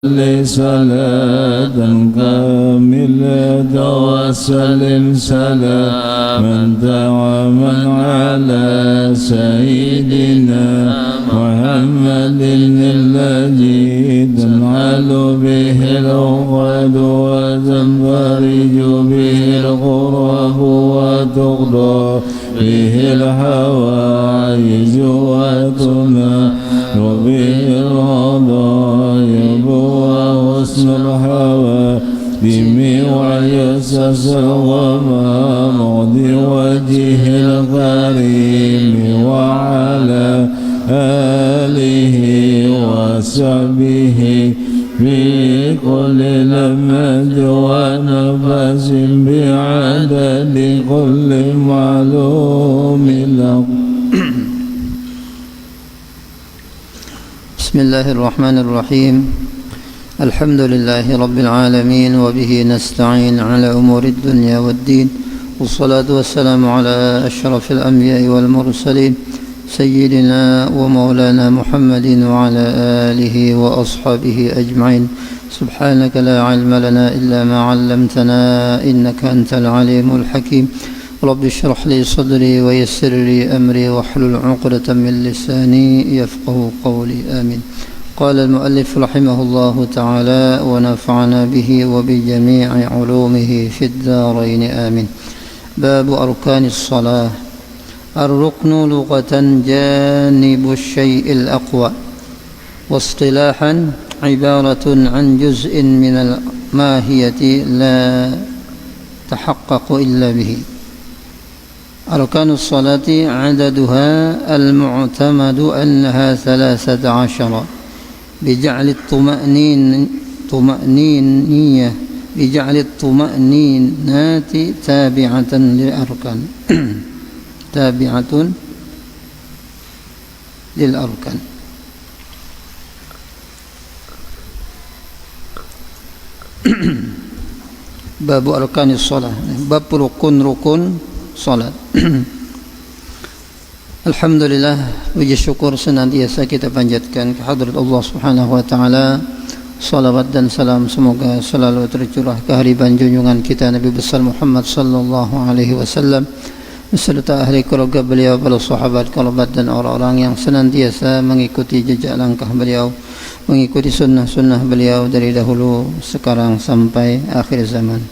صلاة كاملة وسلم سلاما دواما على سيدنا محمد الذي تنحل به العقد وتنفرج به الكرب وتقضى به الحوائج وتنال به الرضائب وحسن الحوادم ويسس ومرض وجه الكريم وعلى آله وصحبه في كل لمحة ونفس بعدد كل معلوم له. بسم الله الرحمن الرحيم. الحمد لله رب العالمين وبه نستعين على أمور الدنيا والدين، والصلاة والسلام على أشرف الأنبياء والمرسلين سيدنا ومولانا محمد وعلى آله وأصحابه أجمعين. سبحانك لا علم لنا إلا ما علمتنا إنك أنت العليم الحكيم. رب اشرح لي صدري ويسر لي أمري واحلل عقدة من لساني يفقه قولي. آمين. قال المؤلف رحمه الله تعالى ونفعنا به وبجميع علومه في الدارين. آمين. باب أركان الصلاة. الركن لغة جانب الشيء الأقوى، واصطلاحا عبارة عن جزء من الماهية لا تحقق إلا به. أركان الصلاة عددها المعتمد أنها 13 بجعل الطمأنينات تابعة للأركان تابعة للأركان. باب أركان الصلاة. باب rukun salat. Alhamdulillah, puji syukur senantiasa kita panjatkan kehadrat Allah Subhanahu wa taala. Salawat dan salam semoga selalu tercurah ke hariban junjungan kita Nabi besar Muhammad sallallahu alaihi wasallam beserta ahli keluarga beliau, para sahabat, kerabat dan orang-orang yang senantiasa mengikuti jejak langkah beliau, mengikuti sunnah-sunnah beliau dari dahulu sekarang sampai akhir zaman.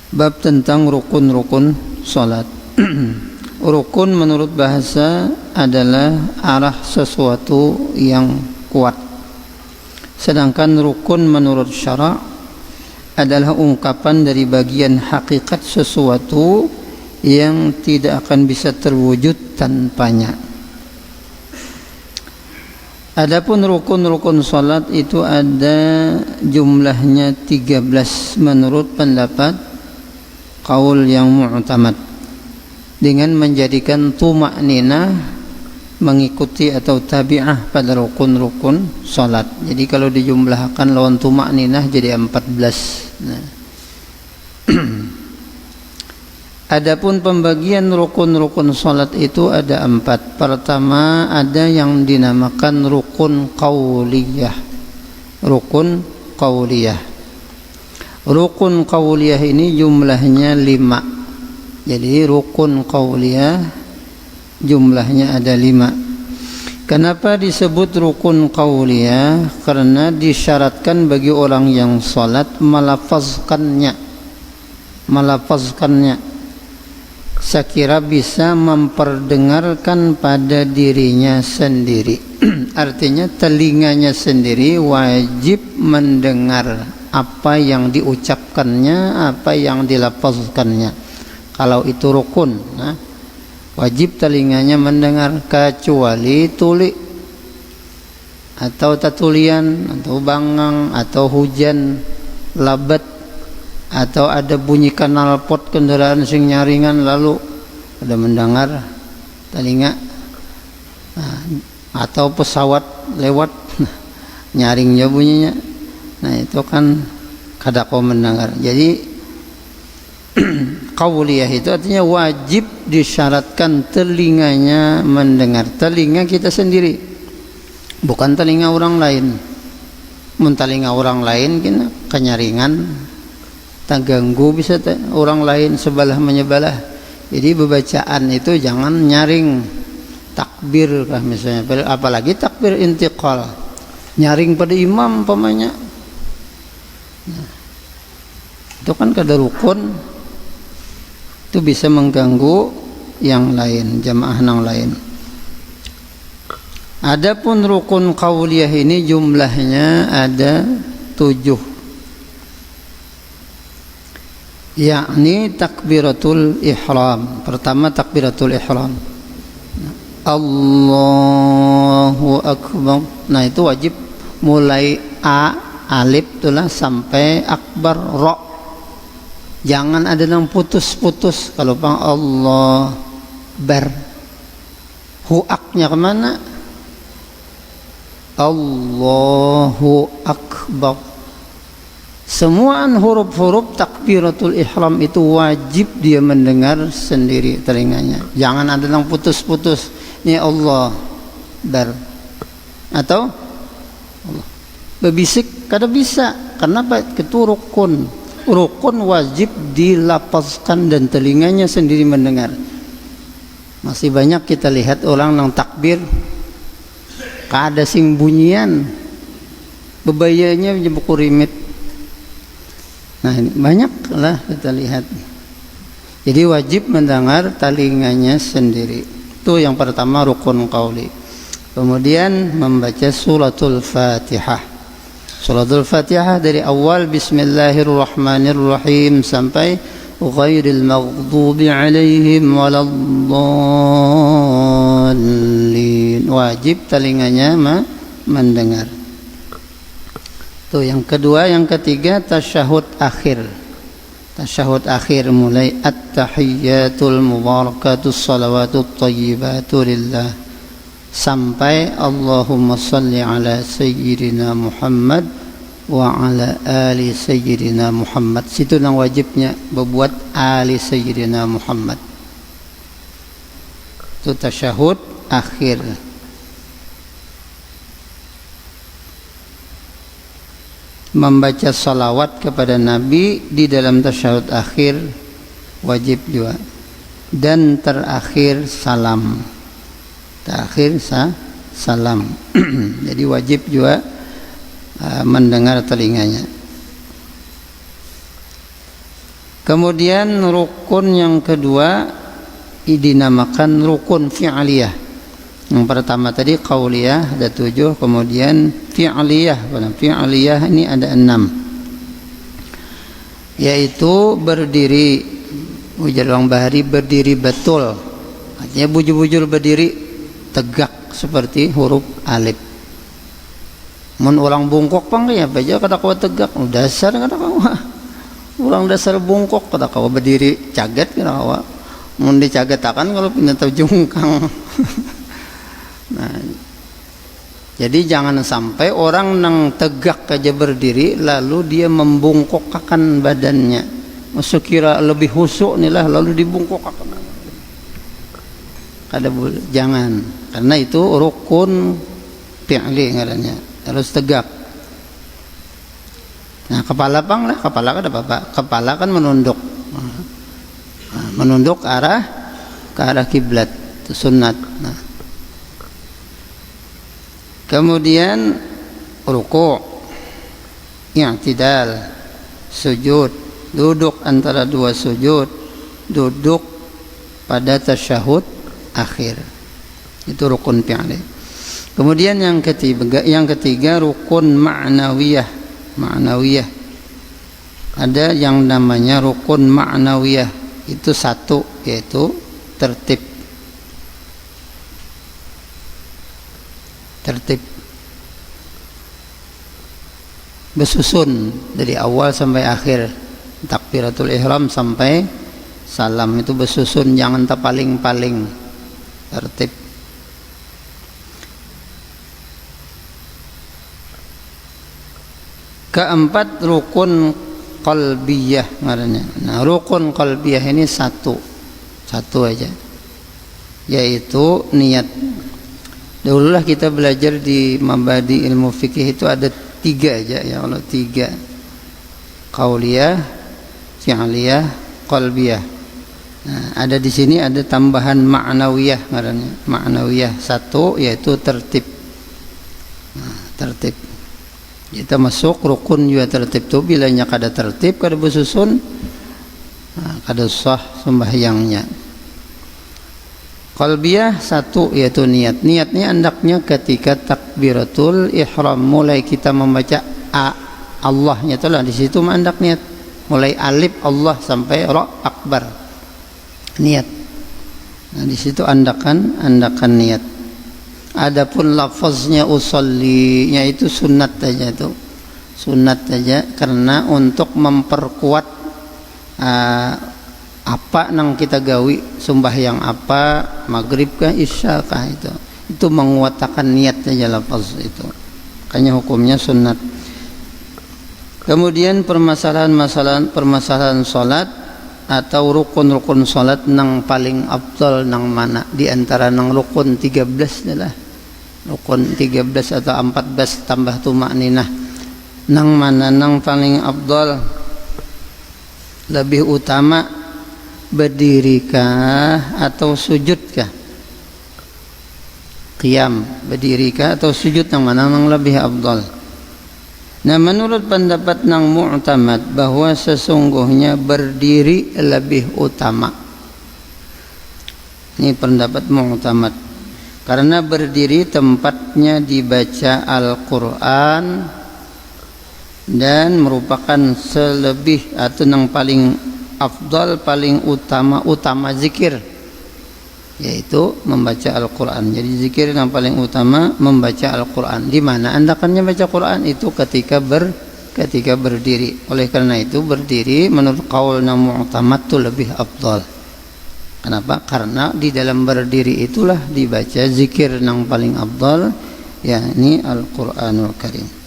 Bab tentang rukun-rukun salat. Rukun menurut bahasa adalah arah sesuatu yang kuat, sedangkan rukun menurut syara' adalah ungkapan dari bagian hakikat sesuatu yang tidak akan bisa terwujud tanpanya. Adapun rukun-rukun salat itu ada jumlahnya 13 menurut pendapat qaul yang mu'tamad, dengan menjadikan tumakninah mengikuti atau tabi'ah pada rukun-rukun salat. Jadi kalau dijumlahkan lawan tumakninah jadi 14. Nah. Adapun pembagian rukun-rukun salat itu ada 4. Pertama, ada yang dinamakan rukun qauliyah. Rukun qauliyah. Rukun qauliyah ini jumlahnya 5. Jadi rukun qauliyah jumlahnya ada 5. Kenapa disebut rukun qauliyah? Karena disyaratkan bagi orang yang salat melafazkannya. Sekira bisa memperdengarkan pada dirinya sendiri. Artinya telinganya sendiri wajib mendengar apa yang diucapkannya, apa yang dilafazkannya. Kalau itu rukun, nah, wajib telinganya mendengar, kecuali tuli atau tatulian atau bangang atau hujan labat atau ada bunyi knalpot kendaraan sing nyaringan lalu ada mendengar telinga, nah, atau pesawat lewat nyaringnya bunyinya, nah itu kan kada kau mendengar. Jadi qauliyah itu artinya wajib disyaratkan telinganya mendengar. Telinga kita sendiri, bukan telinga orang lain. mun talinga orang lain kena kenyaringan terganggu bisa orang lain sebelah menyebelah. Jadi bebacaan itu jangan nyaring takbir kah misalnya, apalagi takbir intiqal, nyaring pada imam pamannya. Nah, itu kan kada rukun, itu bisa mengganggu yang lain, jamaah yang lain. Adapun rukun qauliyah ini jumlahnya ada 7, yakni takbiratul ihram. Pertama takbiratul ihram, Allahu akbar. Nah itu wajib mulai alif itulah sampai akbar ro. Jangan ada yang putus-putus. Kalau pang Allah bar, huaknya kemana? Allahu akbar. Semuaan huruf-huruf takbiratul ihram itu wajib dia mendengar sendiri telinganya. Jangan ada yang putus-putus. Ini Allah bar atau Allah berbisik, kada bisa. Karena itu rukun. Rukun wajib dilapazkan dan telinganya sendiri mendengar. Masih banyak kita lihat orang yang takbir kada sing bunyian, bebayanya jebuk rimit. Nah ini banyak lah kita lihat. Jadi wajib mendengar telinganya sendiri. Itu yang pertama rukun qauli. Kemudian membaca suratul Fatihah. Suratul Fatihah dari awal Bismillahirrahmanirrahim sampai ghairil maghdubi alaihim waladdallin. Wajib telinganya mendengar. Itu yang kedua. Yang ketiga tasyahud akhir. Tasyahud akhir mulai at-tahiyyatul mubarakatus salawatut thayyibatu lillah sampai Allahumma salli ala sayyidina Muhammad wa ala ali sayyidina Muhammad. Situ yang wajibnya berbuat ali sayyidina Muhammad. Itu tasyahud akhir. Membaca salawat kepada Nabi di dalam tasyahud akhir wajib juga. Dan terakhir salam. Terakhir salam. Jadi wajib juga mendengar telinganya. Kemudian rukun yang kedua dinamakan rukun fi'liyah. Yang pertama tadi qauliyah ada 7, kemudian fi'liyah. Fi'liyah ini ada 6, yaitu berdiri, ujar orang Bahari berdiri betul, artinya bujur-bujur berdiri tegak seperti huruf alif. Mun orang bungkok pang ya baca kada kawa tegak, dasar kada kawa. Orang dasar bungkok kada kawa berdiri caget kada kawa. Mun dicagetakan kalau pindah tahu jungkang. Nah, jadi jangan sampai orang nang tegak aja berdiri lalu dia membungkokkan badannya. Masuk kira lebih husuk nih lah lalu dibungkokkan. Kada boleh, jangan. Karena itu rukun fi'li ngarannya, harus tegak. Nah, kepala pang lah, kepala kada apa-apa. Kepala kan menunduk. Nah, menunduk ke arah kiblat, itu sunat. Nah, kemudian ruku', i'tidal, sujud, duduk antara dua sujud, duduk pada tasyahud akhir. Itu rukun fi'li. Kemudian yang ketiga rukun ma'nawiyah. Ma'nawiyah. Ada yang namanya rukun ma'nawiyah. Itu satu, yaitu tertib. Tertib bersusun dari awal sampai akhir, takbiratul ihram sampai salam itu bersusun, jangan terpaling-paling, tertib. Keempat rukun qalbiyah ngarannya. Nah, rukun qalbiyah ini satu aja, yaitu niat. Dahululah kita belajar di mabadi ilmu fikih itu ada tiga aja ya Allah, tiga. Qauliyah, fi'liyah, qalbiyah. Nah, ada di sini ada tambahan ma'nawiyah ngarannya. Ma'nawiyah satu yaitu tertib. Nah, tertib. Kita masuk rukun juga tertib tu bilanya kada tertib kada bersusun. Nah, kada sah sembahyangnya. Qalbiyah satu yaitu niat. Niatnya hendaknya ketika takbiratul ihram, mulai kita membaca Allahnya itulah di situ hendak niat. Mulai alif Allah sampai ra akbar. Niat. Nah, di situ andakan niat. Adapun lafaznya usollinya itu sunat saja itu. Sunat saja karena untuk memperkuat apa nang kita gawi, sembahyang apa, maghrib kah, isya kah, itu menguatkan niat saja lafaz itu. Makanya hukumnya sunat. Kemudian permasalahan salat atau rukun-rukun salat nang paling afdal nang mana di antara nang rukun 13 adalah rukun 13 atau 14 tambah tumakninah, nang mana nang paling afdal, lebih utama berdirikah atau sujudkah? Qiyam, berdirikah atau sujud, yang mana nang lebih afdal? Nah, menurut pendapat nang mu'tamad bahwa sesungguhnya berdiri lebih utama. Ini pendapat mu'tamad. Karena berdiri tempatnya dibaca Al-Quran dan merupakan selebih atau nang paling afdal, paling utama zikir, yaitu membaca Al-Quran. Jadi zikir yang paling utama membaca Al-Quran. Di mana andakannya baca Quran itu ketika berdiri. Oleh karena itu berdiri menurut qaul yang mu'tamad itu lebih afdal. Kenapa? Karena di dalam berdiri itulah dibaca zikir yang paling afdal, yakni Al-Quranul Karim.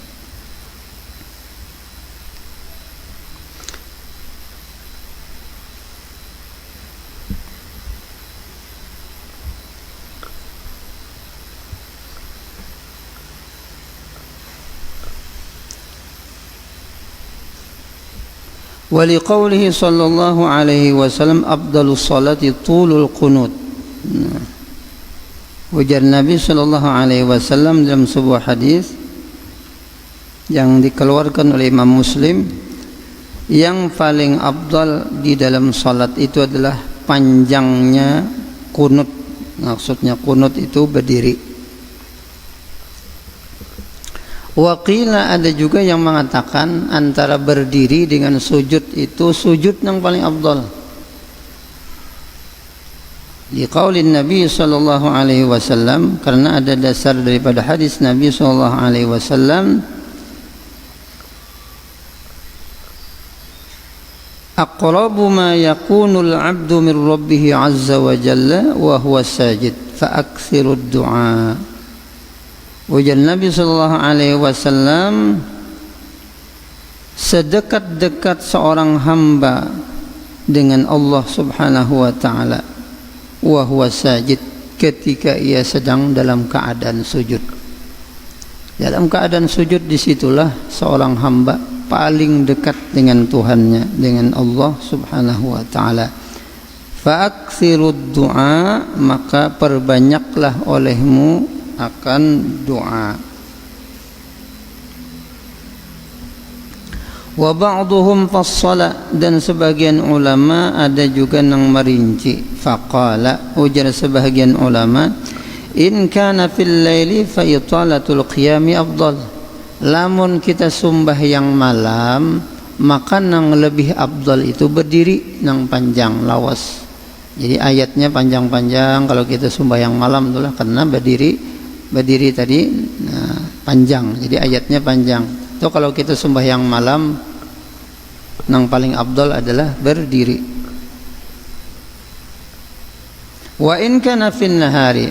Waliqaulihi sallallahu alaihi wasallam afdalus salati tulul qunut. Ujar Nabi sallallahu alaihi wasallam dalam sebuah hadis yang dikeluarkan oleh Imam Muslim, yang paling afdal di dalam salat itu adalah panjangnya kunut. Maksudnya kunut itu berdiri. Waqila, ada juga yang mengatakan antara berdiri dengan sujud itu sujud yang paling afdal. Di qaulin Nabi sallallahu alaihi wasallam, karena ada dasar daripada hadis Nabi sallallahu alaihi wasallam, aqrabu ma yakunul 'abdu min rabbih 'azza wa jalla wa huwa sajid fa aktsirud du'a. Ujar Nabi sallallahu alaihi wasallam, sedekat-dekat seorang hamba dengan Allah Subhanahu wa taala wa huwa sajid, ketika ia sedang dalam keadaan sujud. Dalam keadaan sujud, disitulah seorang hamba paling dekat dengan Tuhannya, dengan Allah Subhanahu wa taala. Fa aktsirud du'a, maka perbanyaklah olehmu akan doa. Wa ba'duhum fassala, dan sebagian ulama ada juga yang merinci. Faqala, ujar sebagian ulama, in kana fil laili fa italatul qiyami afdal. Lamun kita sembahyang malam, maka yang lebih afdal itu berdiri yang panjang lawas. Jadi ayatnya panjang-panjang kalau kita sembahyang malam itulah karena berdiri tadi panjang, jadi ayatnya panjang. Itu kalau kita sembahyang malam yang paling afdal adalah berdiri. Wa in kana fin nahari,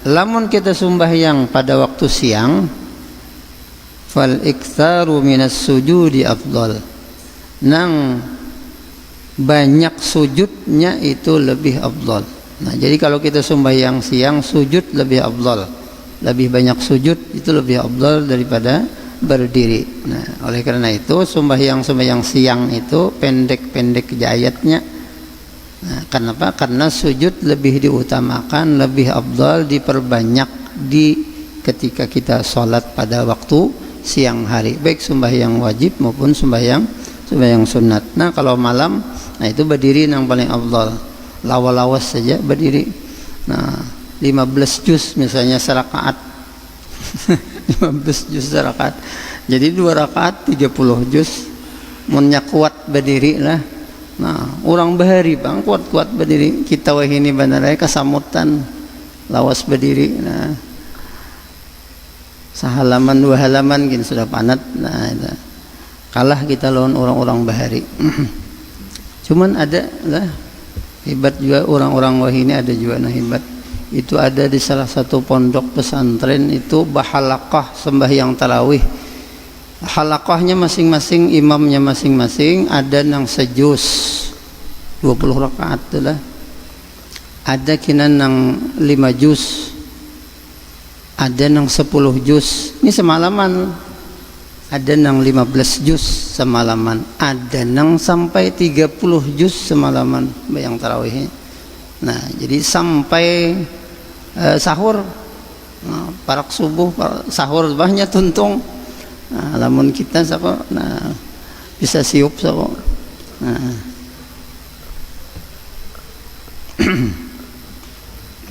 lamun kita sembahyang pada waktu siang, fal iktsaru minas sujudi afdal. Nang banyak sujudnya itu lebih afdal. Nah, jadi kalau kita sembahyang siang, sujud lebih afdal. Lebih banyak sujud itu lebih afdal daripada berdiri. Nah, oleh karena itu sembahyang siang itu pendek-pendek ayatnya. Nah, kenapa? Karena sujud lebih diutamakan, lebih afdal, diperbanyak ketika kita sholat pada waktu siang hari, baik sembahyang wajib maupun sembahyang sunat. Nah, kalau malam, nah itu berdiri yang paling afdal. Lawas saja berdiri. Nah, 15 juz misalnya serakaat. 15 juz serakaat. Jadi 2 rakaat 30 juz. Munnya kuat berdiri lah. Nah, orang bahari bang kuat-kuat berdiri. Kita wah ini bandarai kesamutan lawas berdiri. Nah, sehalaman 2 halaman gini sudah panat. Nah, itu. Kalah kita lawan orang-orang bahari. Cuman ada lah hebat juga orang-orang wah ini, ada juga nah hebat. Itu ada di salah satu pondok pesantren itu bahalaqah sembahyang tarawih. Halaqahnya masing-masing, imamnya masing-masing, ada yang sejus 20 rakaat itulah. Ada kinan yang 5 juz, ada yang 10 juz. Ini semalaman. Ada yang 15 juz semalaman, ada yang sampai 30 juz semalaman bayang tarawihnya. Nah, jadi sampai sahur, nah, parak subuh, sahur banyak tuntung. Nah, lamun kita siapa, nah bisa siup siapa. Nah.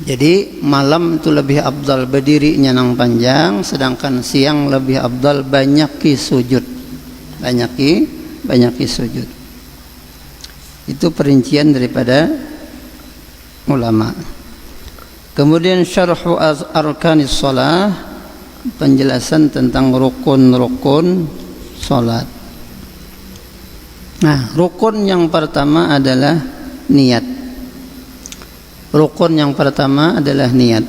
Jadi malam itu lebih afdal berdirinya nang panjang, sedangkan siang lebih afdal banyaki sujud. Banyaki sujud. Itu perincian daripada ulama. Kemudian syarhu arkanis shalah, penjelasan tentang rukun-rukun salat. Nah, rukun yang pertama adalah niat. Rukun yang pertama adalah niat.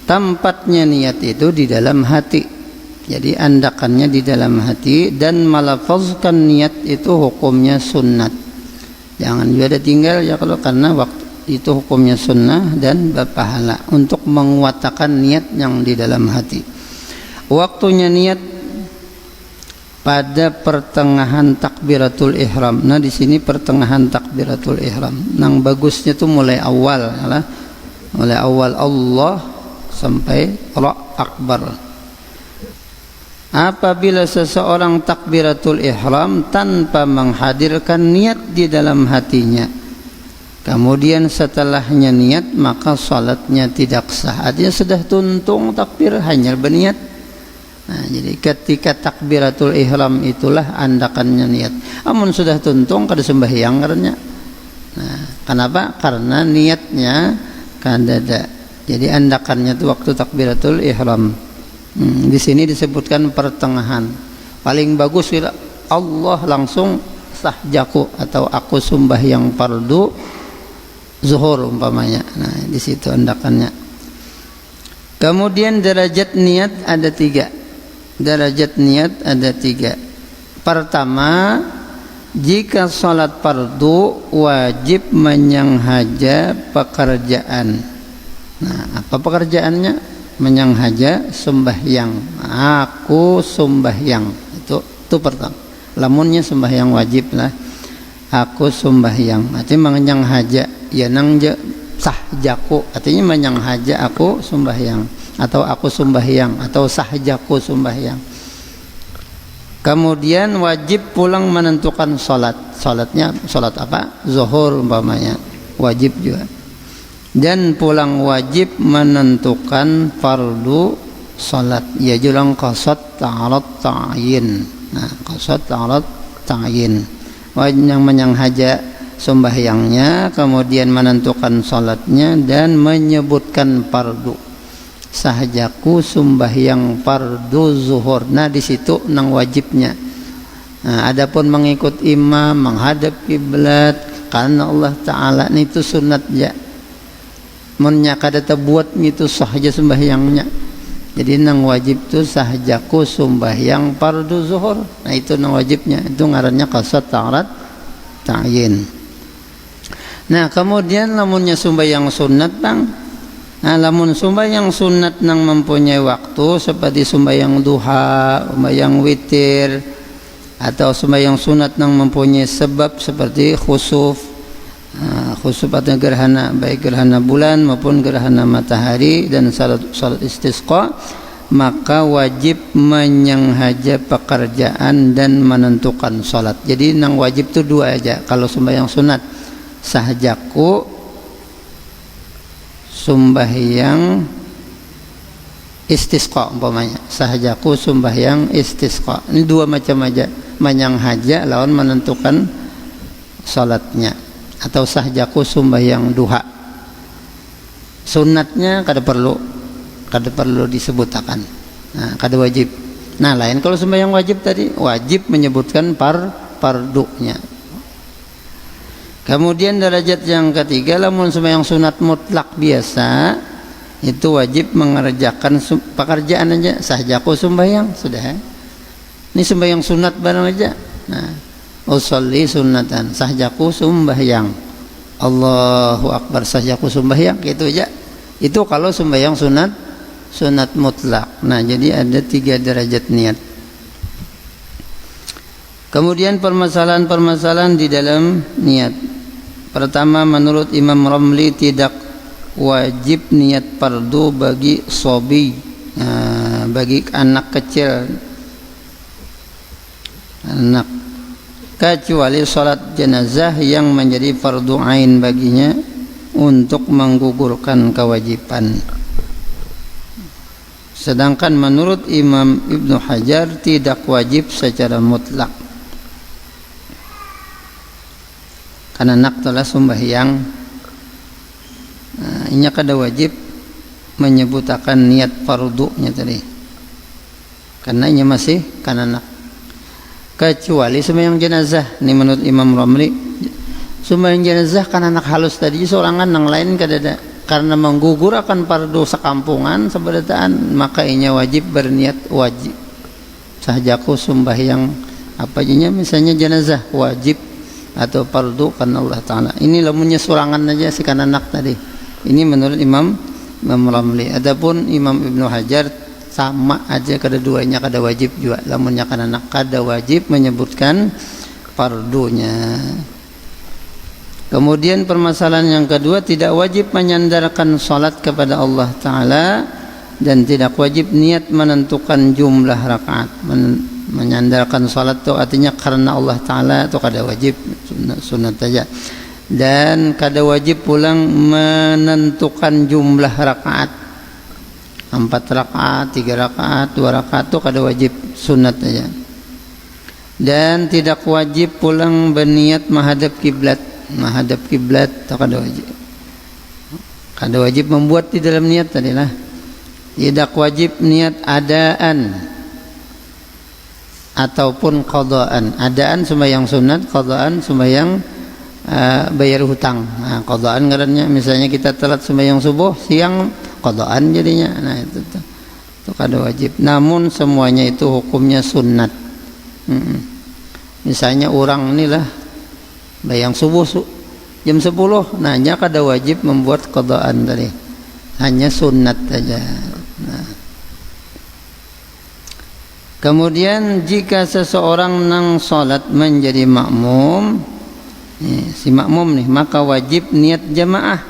Tempatnya niat itu di dalam hati. Jadi andakannya di dalam hati, dan malafazkan niat itu hukumnya sunnat. Jangan juga ada tinggal ya, kalau karena waktu itu hukumnya sunnah dan berpahala untuk menguatkan niat yang di dalam hati. Waktunya niat pada pertengahan takbiratul ihram. Nah, di sini pertengahan takbiratul ihram. Nang bagusnya tuh mulai awal, ya, mulai awal Allah sampai Allahu Akbar. Apabila seseorang takbiratul ihram tanpa menghadirkan niat di dalam hatinya, kemudian setelahnya niat, maka salatnya tidak sah. Artinya sudah tuntung takbir hanya berniat. Nah, jadi ketika takbiratul ihram itulah andakannya niat. Amun sudah tuntung kada sembahyang karena. Nah, kenapa? Karena niatnya kadada. Jadi andakannya itu waktu takbiratul ihram. Di sini disebutkan pertengahan. Paling bagus bila Allah langsung sahjaku atau aku sembahyang fardu zuhur umpamanya. Nah, di situ andakannya. Kemudian derajat niat ada 3. Derajat niat ada 3. Pertama, jika salat fardu wajib menyanghaja pekerjaan. Nah, apa pekerjaannya? Menyanghaja sembahyang. Aku sembahyang. Itu pertama. Lamunnya sembahyang wajib lah. Aku sembahyang. Artinya menyanghaja. Ya nang sahjaku. Artinya menyanghaja aku sembahyang. Atau aku sembahyang, atau sahjaku sembahyang. Kemudian wajib pulang menentukan salat. Salatnya salat apa? Zuhur umpamanya. Wajib juga. Dan pulang wajib menentukan fardu salat. Ya julang qasad ta'arad ta'yin. Nah, qasad ta'arad ta'yin. Yang menyanghaja sembahyangnya, kemudian menentukan salatnya dan menyebutkan fardu. Sahjaku sembahyang fardu zuhur. Nah, di situ nang wajibnya. Nah, adapun mengikut imam, menghadap kiblat karena Allah Taala itu sunat ya. Munnya kada terbuat itu sahja sembahyangnya. Jadi nang wajib tu sahjaku sembahyang fardu zuhur. Nah, itu nang wajibnya. Itu ngarannya qasad ta'arad ta'yin. Nah, kemudian lamunnya sembahyang sunat bang, Nah, lamun sembahyang sunat nang mempunyai waktu seperti sembahyang duha, sembahyang witir, atau sembahyang sunat nang mempunyai sebab seperti khusuf. Khusuf atau gerhana, baik gerhana bulan maupun gerhana matahari, dan salat istisqa, maka wajib menyenghaja pekerjaan dan menentukan salat. Jadi nang wajib itu dua aja. Kalau sembahyang sunat sahjaku sembahyang istisqa umpamanya, sahjaku sembahyang istisqa. Ini dua macam aja, menyenghaja lawan menentukan salatnya. Atau sahjaku sembahyang duha, sunatnya kada perlu disebutakan, nah, kada wajib. Nah, lain kalau sembahyang wajib tadi, wajib menyebutkan fardunya. Kemudian derajat yang ketiga, lamun sembahyang sunat mutlak biasa, itu wajib mengerjakan pekerjaan aja. Sahjaku sembahyang, sudah. Ini sembahyang sunat barang aja. Nah, usolli sunnatan, sahjaku sembahyang, Allahu akbar, sahjaku sembahyang, gitu aja. Itu kalau sembahyang sunat mutlak. Nah, jadi ada 3 derajat niat. Kemudian permasalahan-permasalahan di dalam niat. Pertama, menurut Imam Ramli tidak wajib niat fardu bagi sobi, bagi anak kecil, kecuali sholat jenazah yang menjadi fardu ain baginya untuk menggugurkan kewajiban. Sedangkan menurut Imam Ibnu Hajar tidak wajib secara mutlak. Karena anak telah sembahyang, ini kada wajib menyebutakan niat fardunya tadi, karena ini masih kanak. Kecuali sembahyang jenazah, ini menurut Imam Ramli, sembahyang jenazah kan anak halus tadi sorangan, nang lain kadada, karena menggugur akan fardu sekampungan sebadataan, maka inya wajib berniat wajib. Sahjaku sembahyang apa aja, misalnya jenazah wajib atau fardu karena Allah Ta'ala. Ini lamunnya sorangan aja si anak tadi. Ini menurut Imam Ramli. Adapun Imam Ibnu Hajar sama aja, kedua-duanya kada wajib juga. Lamunnya kan anak kada wajib menyebutkan fardunya. Kemudian permasalahan yang kedua, tidak wajib menyandarkan salat kepada Allah Ta'ala, dan tidak wajib niat menentukan jumlah rakaat. Menyandarkan salat itu artinya karena Allah Ta'ala, itu kada wajib, sunat saja. Dan kada wajib pulang menentukan jumlah rakaat, 4 rakaat, 3 rakaat, 2 rakaat, itu kada wajib, sunat saja. Dan tidak wajib pulang berniat menghadap kiblat, itu kada wajib. Kada wajib membuat di dalam niat tadilah. Tidak wajib niat adaan ataupun qadaan. Adaan sembahyang sunat, qadaan sembahyang bayar hutang. Nah, qadaan ngarannya misalnya kita telat sembahyang subuh siang, qadaan jadinya. Nah, itu kada wajib. Namun semuanya itu hukumnya sunat. Misalnya orang inilah bayang subuh jam 10, nah nya kada wajib membuat qadaan tadi, hanya sunat saja. Nah. Kemudian jika seseorang nang salat menjadi makmum, si makmum nih, maka wajib niat jamaah.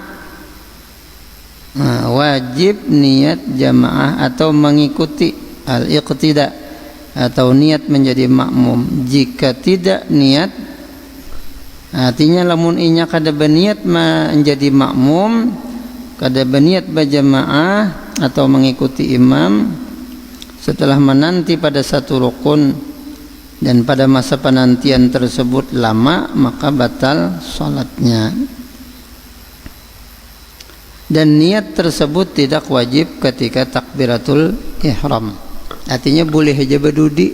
Nah, wajib niat jamaah atau mengikuti al-iqtida, atau niat menjadi makmum. Jika tidak niat, artinya lamun inya kada berniat menjadi makmum, kada berniat berjamaah atau mengikuti imam, setelah menanti pada satu rukun dan pada masa penantian tersebut lama, maka batal salatnya. Dan niat tersebut tidak wajib ketika takbiratul ihram. Artinya boleh aja berdudi.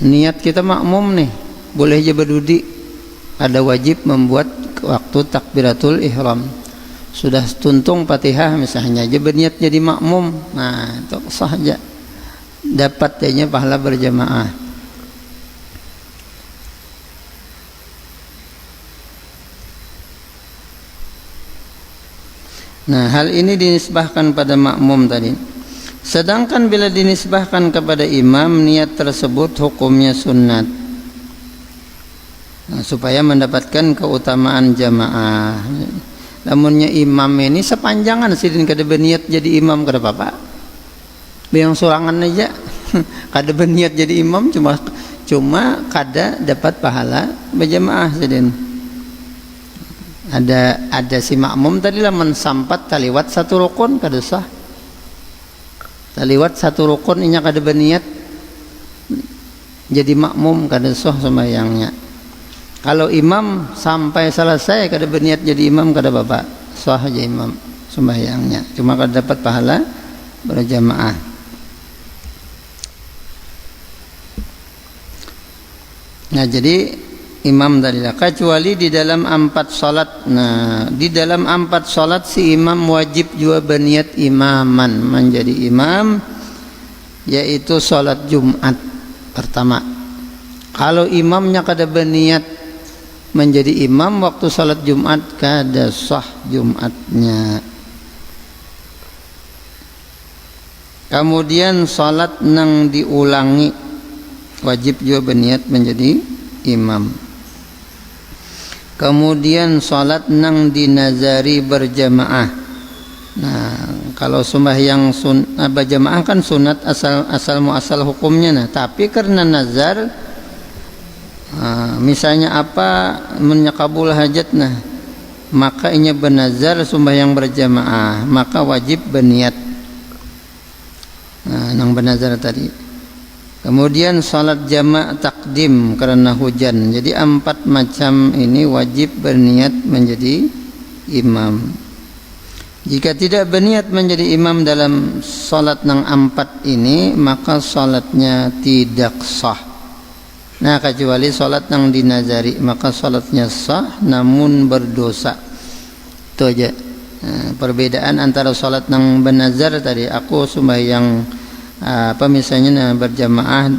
Niat kita makmum nih, boleh aja berdudi. Ada wajib membuat waktu takbiratul ihram. Sudah tuntung Fatihah misalnya aja berniat jadi makmum, nah itu sah aja, dapat jadinya pahala berjamaah. Nah, hal ini dinisbahkan pada makmum tadi. Sedangkan bila dinisbahkan kepada imam, niat tersebut hukumnya sunnat. Nah, supaya mendapatkan keutamaan jamaah. Namunnya imam ini sepanjangan sidin kada berniat jadi imam kada apa-apa. Yang sorangan aja kada berniat jadi imam cuma kada dapat pahala berjamaah sidin. Ada si makmum tadi lah mensampat taliwat satu rukun kada sah. Taliwat satu rukun inya kada berniat jadi makmum kada sah sembahyangnya. Kalau imam sampai selesai kada berniat jadi imam kada apa-apa, sah aja imam sembahyangnya. Cuma kada dapat pahala berjamaah. Nah, jadi imam tadilah kecuali di dalam 4 salat. Nah, di dalam 4 salat si imam wajib juga berniat imaman menjadi imam, yaitu salat Jumat pertama. Kalau imamnya kada berniat menjadi imam waktu salat Jumat, kada sah Jumatnya. Kemudian salat nang diulangi wajib juga berniat menjadi imam. Kemudian salat nang dinazari berjamaah. Nah, kalau sembahyang berjamaah kan sunat asal hukumnya. Nah, tapi karena nazar, misalnya apa menyakabul hajat, nah maka inya bernazar sembahyang berjamaah, maka wajib berniat. Nah, nang bernazar tadi. Kemudian salat jama' takdim karena hujan. Jadi 4 macam ini wajib berniat menjadi imam. Jika tidak berniat menjadi imam dalam salat nang 4 ini, maka salatnya tidak sah. Nah, kecuali salat nang dinazari, maka salatnya sah namun berdosa. Itu aja. Nah, perbedaan antara salat nang bernazar tadi, aku sembahyang misalnya berjamaah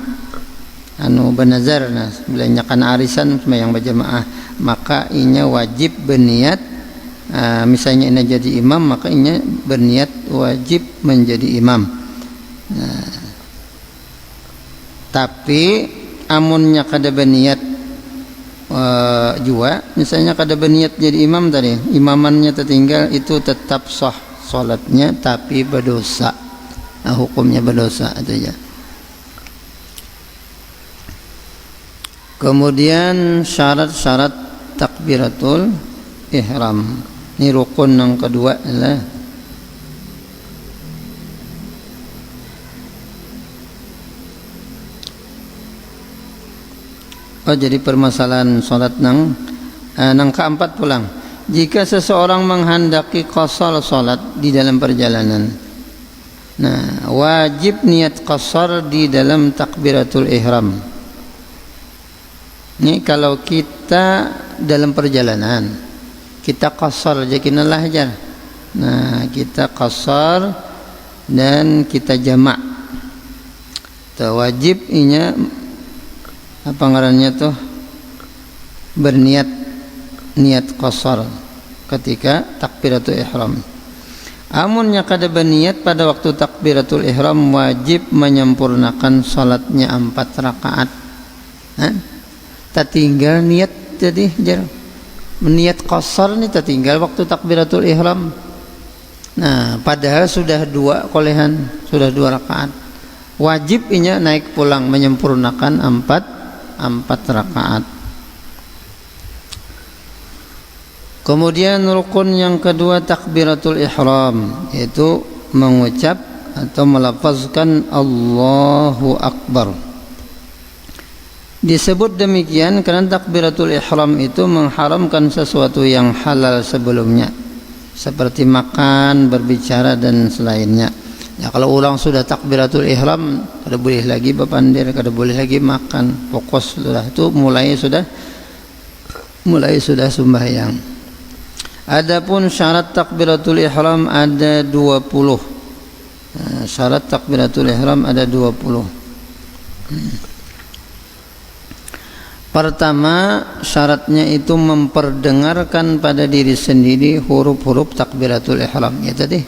bernazar, nah bilanya kan arisan sembahyang berjamaah, maka inya wajib berniat. Misalnya ini jadi imam, maka inya berniat wajib menjadi imam. Nah, tapi amunnya kada berniat juga, misalnya kada berniat jadi imam tadi, imamannya tertinggal, itu tetap sah salatnya tapi berdosa. Nah, hukumnya berdosa itu ya. Kemudian syarat-syarat takbiratul ihram. Ini rukun yang kedua adalah jadi permasalahan salat nang keempat pulang. Jika seseorang menghendaki qasar salat di dalam perjalanan, nah, wajib niat qasar di dalam takbiratul ihram. Ini kalau kita dalam perjalanan, kita qasar aja kinalah aja. Nah, kita qasar dan kita jamak. Tuh, wajib inya apa ngarannya tuh berniat niat qasar ketika takbiratul ihram. Amunnya kada berniat pada waktu takbiratul ihram, wajib menyempurnakan salatnya 4 rakaat. Tertinggal niat jadi niat qasar ni tertinggal waktu takbiratul ihram. Nah, padahal sudah 2 kolehan, sudah 2 rakaat. Wajib inya naik pulang menyempurnakan 4 rakaat. Kemudian rukun yang kedua takbiratul ihram, yaitu mengucap atau melafazkan Allahu Akbar. Disebut demikian karena takbiratul ihram itu mengharamkan sesuatu yang halal sebelumnya, seperti makan, berbicara dan selainnya. Ya, kalau orang sudah takbiratul ihram, kada boleh lagi berpandir, kada boleh lagi makan, fokus sudah, itu mulai sudah sembahyang. Adapun syarat takbiratul ihram ada 20. Syarat takbiratul ihram ada 20. Pertama, syaratnya itu memperdengarkan pada diri sendiri huruf-huruf takbiratul ihram. Ya tadi,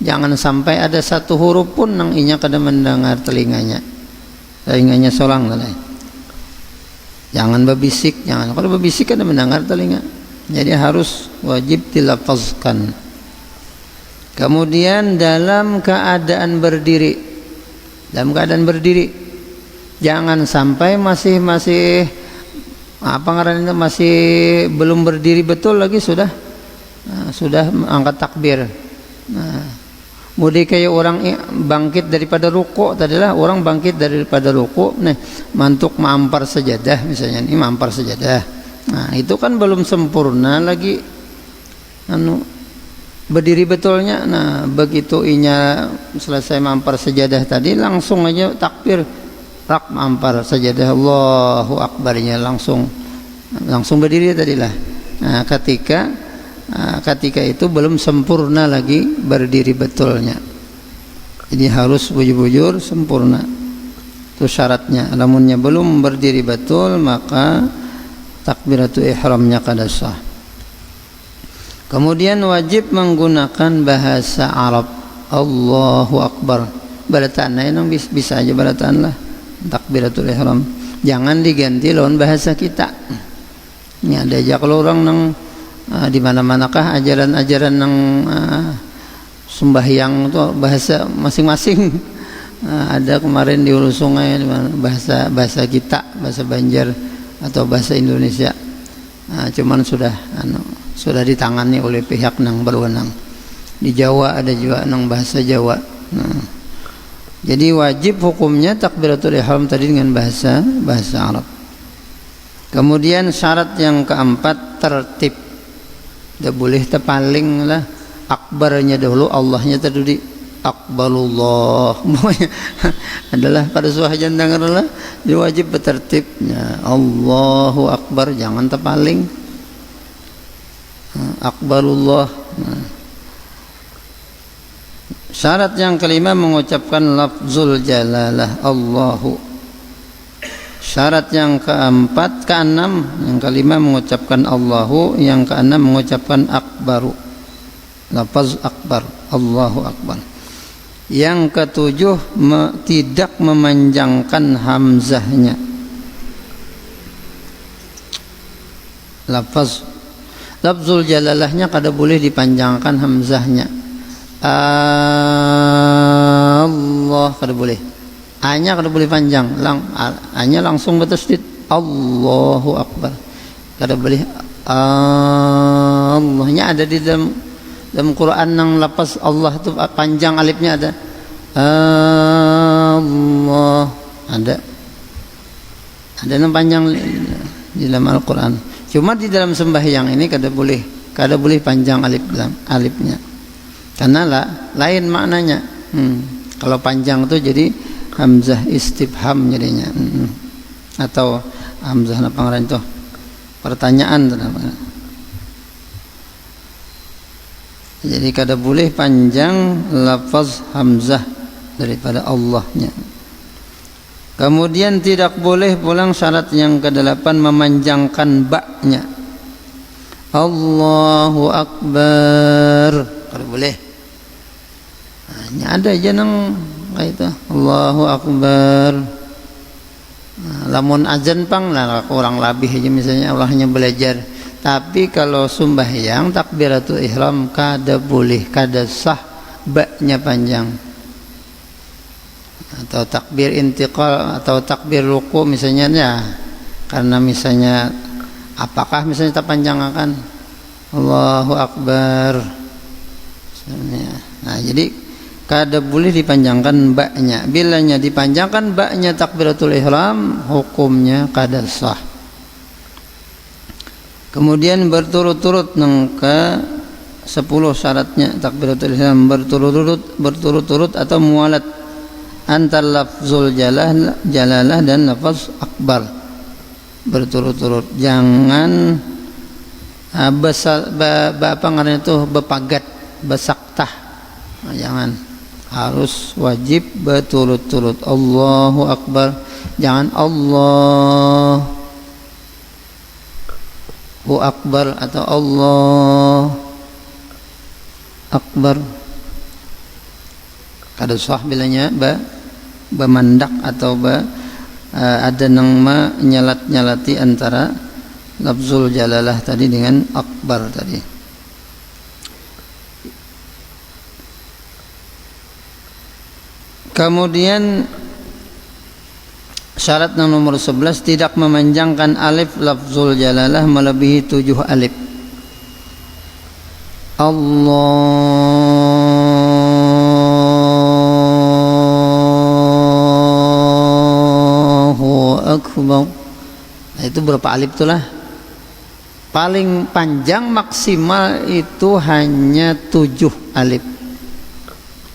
jangan sampai ada satu huruf pun yang inya kada mendengar telinganya solang lah. Jangan berbisik, jangan. Kalau berbisik kada mendengar telinga. Jadi harus wajib dilafazkan. Kemudian dalam keadaan berdiri, jangan sampai masih masih belum berdiri betul lagi sudah angkat takbir. Mudi kayak orang bangkit daripada ruku, tadilah orang bangkit daripada ruku, mantuk mampar sajadah misalnya, ini mampar sajadah. Nah, itu kan belum sempurna lagi berdiri betulnya. Nah, begitu inya selesai mampar sajadah tadi, langsung aja takbir, rak mampar sajadah, Allahu Akbarnya langsung berdiri tadilah. Nah, ketika itu belum sempurna lagi berdiri betulnya. Jadi harus bujur-bujur sempurna. Itu syaratnya. Lamunnya belum berdiri betul, maka takbiratul ihramnya kada sah. Kemudian wajib menggunakan bahasa Arab. Allahu Akbar. Balataan yang bisa aja balataan lah takbiratul ihram. Jangan diganti lawan bahasa kita. Ini ada aja kalau orang nang di mana-manakah ajaran-ajaran yang sembahyang itu bahasa masing-masing. Ada kemarin di Hulu Sungai bahasa kita, bahasa Banjar atau bahasa Indonesia. Cuman sudah ditangani oleh pihak yang berwenang. Di Jawa ada juga yang bahasa Jawa. Jadi wajib hukumnya takbiratul ihram tadi dengan bahasa Arab. Kemudian syarat yang keempat, tertib. Tidak boleh terpaling lah, akbarnya dahulu, Allahnya terdiri akbarullah. Adalah pada suhajan dengar lah, dia wajib bertertibnya Allahu Akbar, jangan terpaling. Akbarullah. Syarat yang kelima mengucapkan lafzul jalalah Allahu. Syarat yang keenam, yang kelima mengucapkan Allahu, yang keenam mengucapkan akbaru, lafaz akbar, Allahu Akbar. Yang ketujuh tidak memanjangkan hamzahnya. Lafzul jalalahnya kada boleh dipanjangkan hamzahnya. Allah kada boleh. A-nya kada boleh panjang, A-nya langsung bertasydid Allahu Akbar. Kada boleh Allahnya ada di dalam Quran yang lafaz Allah itu panjang, alifnya ada. Allah ada yang panjang di dalam Al-Quran. Cuma di dalam sembahyang ini kada boleh panjang alifnya. Karena lain maknanya. Kalau panjang itu jadi hamzah istifham jadinya, atau hamzah apa ngaran itu pertanyaan. Jadi kada boleh panjang lafaz hamzah daripada Allahnya. Kemudian tidak boleh pulang syarat yang kedelapan memanjangkan ba-nya. Allahu Akbar kada boleh. Ada aja nang kayak itu Allahu Akbar. Lamun azan pang lah kurang lebih aja misalnya Allahnya belajar. Tapi kalau sembahyang takbiratul ihram kada boleh, kada sah ba-nya panjang. Atau takbir intiqal atau takbir ruku misalnya ya. Karena misalnya apakah misalnya terpanjangkan Allahu Akbar. Nah, jadi kada boleh dipanjangkan ba-nya. Bilanya dipanjangkan ba-nya takbiratul ihram, hukumnya kada sah. Kemudian berturut-turut ke 10 syaratnya takbiratul ihram, berturut-turut atau mualat antar lafzul jalalah dan lafaz akbar. Berturut-turut. Jangan apa ngaran itu bepagat, besaktah. Jangan. Harus wajib berturut-turut. Allahu Akbar. Jangan Allah akbar atau Allah akbar. Kada sah bilanya ba mandak atau ada nang nyalat-nyalati antara lafzul jalalah tadi dengan akbar tadi. Kemudian syarat yang nomor 11, tidak memanjangkan alif lafzul jalalah melebihi 7 alif. Allahu akbar. Nah, itu berapa alif itulah? Paling panjang maksimal itu hanya 7 alif.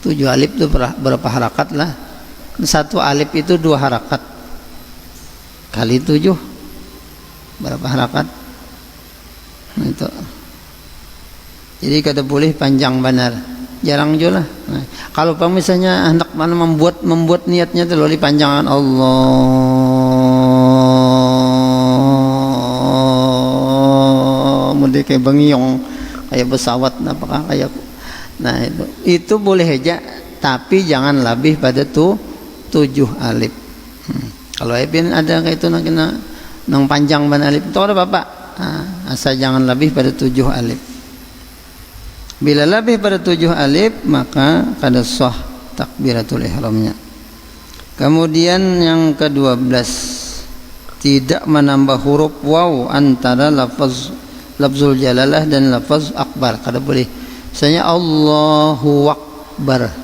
7 alif itu berapa harakat lah? 1 alif itu 2 harakat kali 7 berapa harakat? Nah, itu. Jadi kada boleh panjang benar, jarang juga lah. Nah, kalau misalnya hendak mana membuat niatnya itu lalu panjangan Allah mudi kayak bengiong kayak pesawat apakah kayak. Nah itu boleh aja, tapi jangan lebih pada 7 alif. Kalau Ibn ada kayak itu nang panjang ban alif itu ada bapak. Nah, asal jangan lebih pada 7 alif. Bila lebih pada 7 alif maka kada sah takbiratul ihramnya. Kemudian yang ke-12, tidak menambah huruf waw antara lafzul jalalah dan lafaz akbar. Kada boleh. Misalnya Allahu akbar.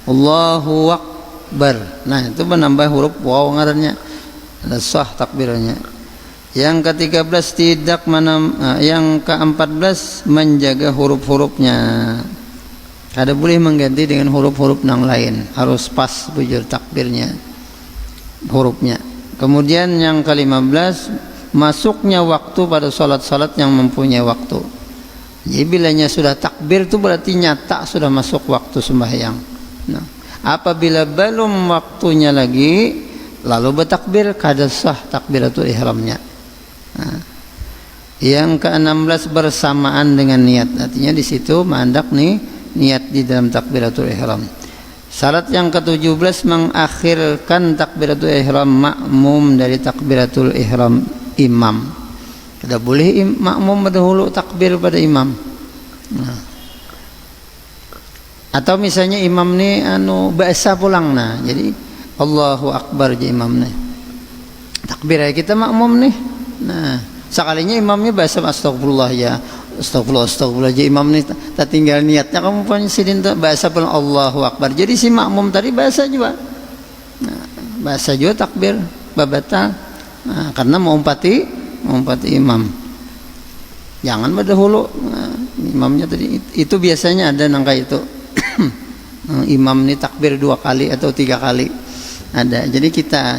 Allahu akbar. Nah, itu menambah huruf waw ngarannya. Ada sah takbirnya. Yang ke-13 tidak yang ke-14 menjaga huruf-hurufnya. Kada boleh mengganti dengan huruf-huruf yang lain. Harus pas bujur takbirnya hurufnya. Kemudian yang ke-15 masuknya waktu pada salat-salat yang mempunyai waktu. Jadi bilanya sudah takbir itu berarti nyata sudah masuk waktu sembahyang. Nah, apabila belum waktunya lagi lalu bertakbir, kada sah takbiratul ihramnya. Nah, yang ke-16 bersamaan dengan niat. Artinya di situ mandak nih niat di dalam takbiratul ihram. Syarat yang ke-17 mengakhirkan takbiratul ihram makmum dari takbiratul ihram imam. Tidak boleh makmum berdahulu takbir pada imam. Nah. Atau misalnya imam ni biasa pulang nah. Jadi Allahu akbar je imam ni. Takbir aja kita makmum nih. Nah, sekalinya imamnya biasa astagfirullah ya. Astagfirullah je imam ni tak tinggal niatnya kamu punya sidin biasa pulang Allahu akbar. Jadi si makmum tadi biasa juga. Nah, biasa juga takbir babata. Nah, karena mau umpati imam. Jangan berdahulu. Nah, imamnya tadi itu biasanya ada nangka itu. Imam ini takbir 2 kali atau 3 kali ada. Jadi kita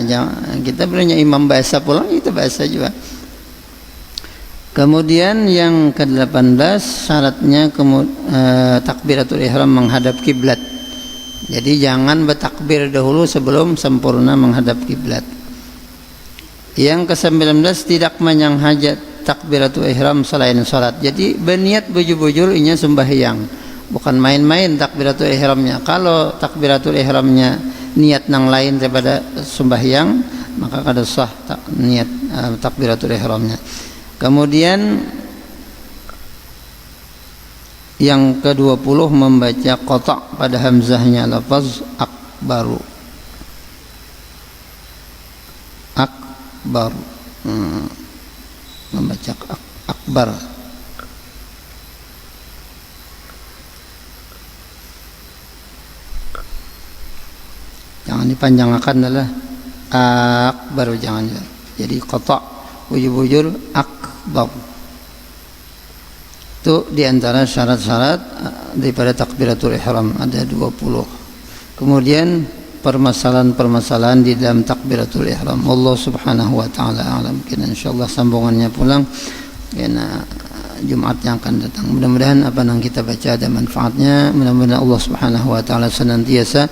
bilangnya imam biasa pulang itu biasa juga. Kemudian yang ke-18 syaratnya takbiratul ihram menghadap kiblat. Jadi jangan bertakbir dahulu sebelum sempurna menghadap kiblat. Yang ke-19 tidak menyang hajat takbiratul ihram selain salat. Jadi berniat bujur-bujur inya sembahyang, bukan main-main takbiratul ihramnya. Kalau takbiratul ihramnya niat nang lain daripada sembahyang, maka kada sah niat takbiratul ihramnya. Kemudian yang ke-20 membaca qata' pada hamzahnya lafaz akbaru. Akbar. Membaca akbar. Jangan dipanjangkan adalah akbar, jangan. Jadi qata' bujur-bujur akbar. Itu diantara syarat-syarat daripada takbiratul ihram ada 20. Kemudian permasalahan-permasalahan di dalam takbiratul ihram. Allah Subhanahu wa taala alam. Kita insyaallah sambungannya pulang karena Jumat yang akan datang. Mudah-mudahan apa yang kita baca ada manfaatnya. Mudah-mudahan Allah Subhanahu wa taala senantiasa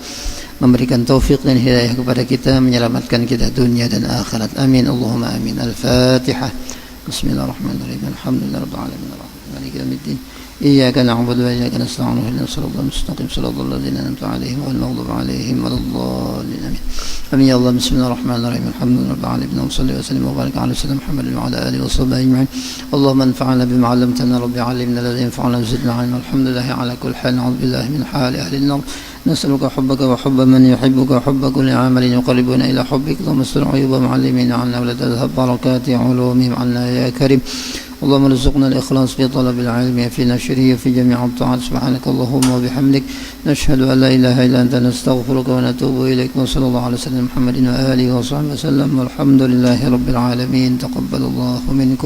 memberikan taufik dan hidayah kepada kita, menyelamatkan kita dunia dan akhirat. Amin Allahumma amin. Al-Fatihah. بسم الله الرحمن الرحيم الحمد لله رب العالمين الرحمن مالك يوم الدين إياك نعبد وإياك نستعين اهدنا الصراط المستقيم صراط الذين أنعمت عليهم غير المغضوب عليهم ولا الضالين آمين يا الله بسم الله الرحمن الرحيم الحمد لله رب العالمين وصلي وسلم وبارك على سيدنا محمد وعلى آله وصحبه أجمعين اللهم انفعنا بما علمتنا رب علمنا الذي ينفعنا وزدنا علما الحمد لله على كل حال نعوذ بالله من حال أهل النار نسألك حبك وحب من يحبك وحب كل عمل يقربنا إلى حبك اللهم استر عيوب معلمين عنا ولا تذهب بركات علومهم عنا يا كريم اللهم ارزقنا الإخلاص في طلب العلم في نشره في جميع الطاعات سبحانك اللهم وبحمدك نشهد أن لا إله إلا أنت نستغفرك ونتوب إليك وصلى الله على سيدنا محمد وآله وصحبه وسلم والحمد لله رب العالمين تقبل الله منكم